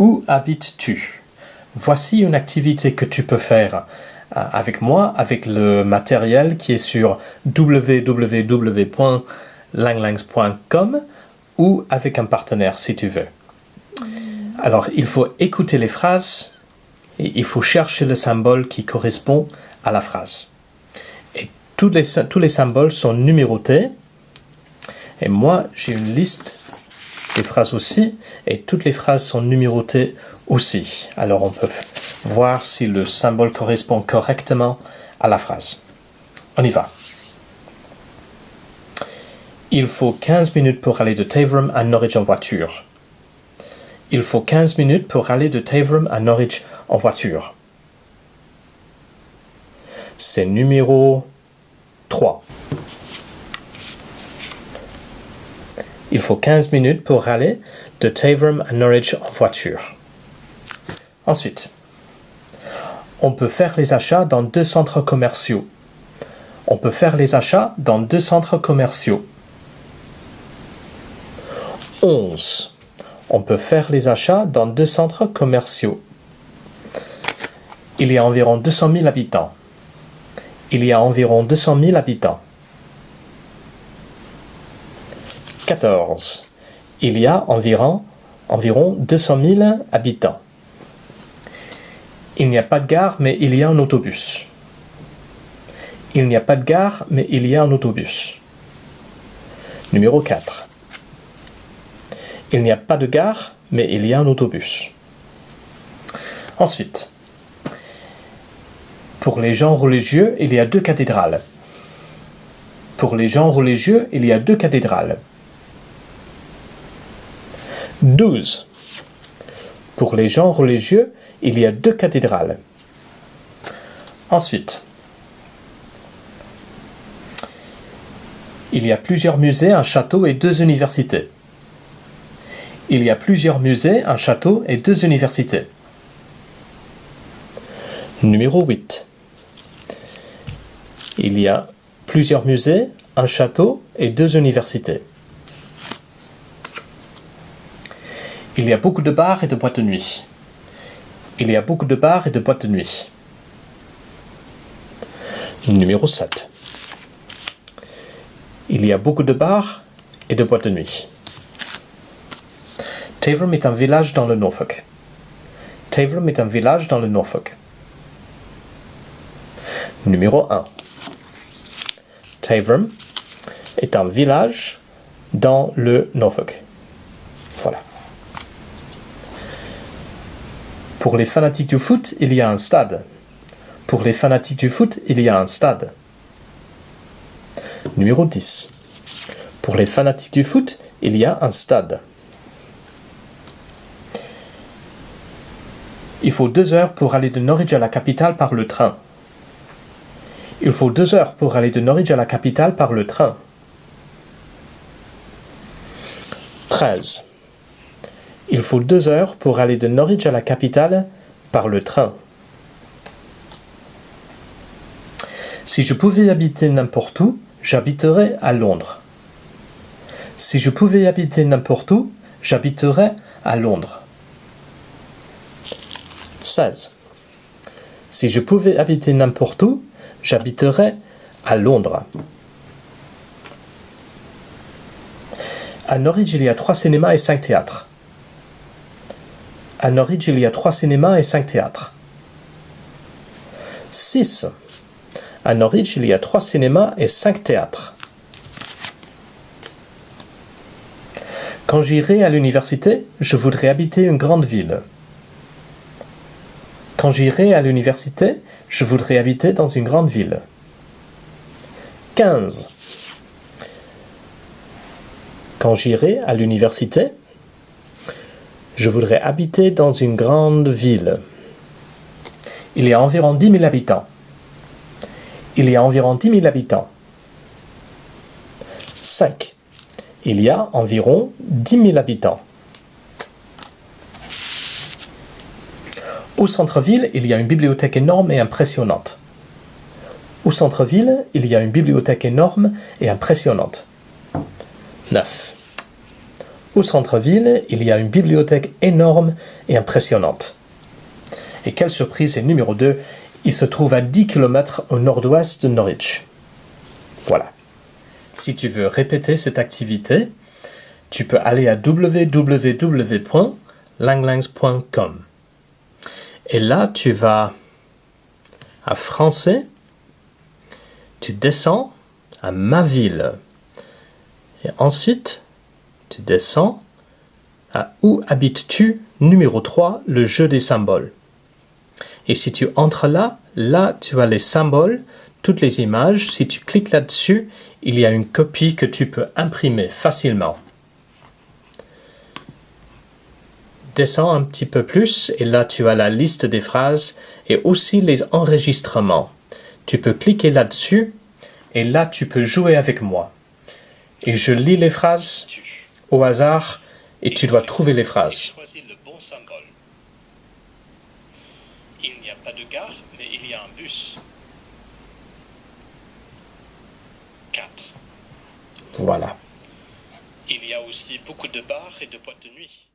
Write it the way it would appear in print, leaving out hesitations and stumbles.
Où habites-tu? Voici une activité que tu peux faire avec moi, avec le matériel qui est sur www.langlangs.com ou avec un partenaire si tu veux. Alors, il faut écouter les phrases et il faut chercher le symbole qui correspond à la phrase. Et tous les symboles sont numérotés. Et moi, j'ai une liste des phrases aussi, et toutes les phrases sont numérotées aussi. Alors, on peut voir si le symbole correspond correctement à la phrase. On y va. Il faut 15 minutes pour aller de Taveram à Norwich en voiture. Il faut 15 minutes pour aller de Taveram à Norwich en voiture. C'est numéro 3. Il faut 15 minutes pour aller de Taveram à Norwich en voiture. Ensuite, on peut faire les achats dans 2 centres commerciaux. On peut faire les achats dans 2 centres commerciaux. 11. On peut faire les achats dans 2 centres commerciaux. Il y a environ 200 000 habitants. Il y a environ 200 000 habitants. 14. Il y a environ 200 000 habitants. Il n'y a pas de gare, mais il y a un autobus. Il n'y a pas de gare, mais il y a un autobus. Numéro 4. Il n'y a pas de gare, mais il y a un autobus. Ensuite, pour les gens religieux, il y a 2 cathédrales. Pour les gens religieux, il y a 2 cathédrales. 12. Pour les gens religieux, il y a 2 cathédrales. Ensuite, il y a plusieurs musées, un château et 2 universités. Il y a plusieurs musées, un château et 2 universités. Numéro 8. Il y a plusieurs musées, un château et 2 universités. Il y a beaucoup de bars et de boîtes de nuit. Il y a beaucoup de bars et de boîtes de nuit. Numéro 7. Il y a beaucoup de bars et de boîtes de nuit. Taveram est un village dans le Norfolk. Taveram est un village dans le Norfolk. Numéro 1. Taveram est un village dans le Norfolk. Voilà. Pour les fanatiques du foot, il y a un stade. Pour les fanatiques du foot, il y a un stade. Numéro 10. Pour les fanatiques du foot, il y a un stade. Il faut 2 heures pour aller de Norwich à la capitale par le train. Il faut 2 heures pour aller de Norwich à la capitale par le train. 13. Il faut 2 heures pour aller de Norwich à la capitale par le train. Si je pouvais habiter n'importe où, j'habiterais à Londres. Si je pouvais habiter n'importe où, j'habiterais à Londres. 16. Si je pouvais habiter n'importe où, j'habiterais à Londres. À Norwich, il y a 3 cinémas et 5 théâtres. À Norwich, il y a 3 cinémas et 5 théâtres. 6. À Norwich, il y a 3 cinémas et 5 théâtres. Quand j'irai à l'université, je voudrais habiter une grande ville. Quand j'irai à l'université, je voudrais habiter dans une grande ville. 15. Quand j'irai à l'université, je voudrais habiter dans une grande ville. Il y a environ 10 000 habitants. Il y a environ 10 000 habitants. 5. Il y a environ 10 000 habitants. Au centre-ville, il y a une bibliothèque énorme et impressionnante. Au centre-ville, il y a une bibliothèque énorme et impressionnante. 9. Au centre-ville, il y a une bibliothèque énorme et impressionnante. Et quelle surprise, et numéro 2, il se trouve à 10 km au nord-ouest de Norwich. Voilà. Si tu veux répéter cette activité, tu peux aller à www.langlangs.com. Et là, tu vas à Français, tu descends à ma ville. Et ensuite, tu descends à Où habites-tu, numéro 3, le jeu des symboles. Et si tu entres là, tu as les symboles, toutes les images. Si tu cliques là-dessus, il y a une copie que tu peux imprimer facilement. Descends un petit peu plus et là tu as la liste des phrases et aussi les enregistrements. Tu peux cliquer là-dessus et là tu peux jouer avec moi. Et je lis les phrases au hasard et tu dois trouver les phrases. Choisis le bon symbole. Il n'y a pas de gare, mais il y a un bus. 4. Voilà. Il y a aussi beaucoup de bars et de boîtes de nuit.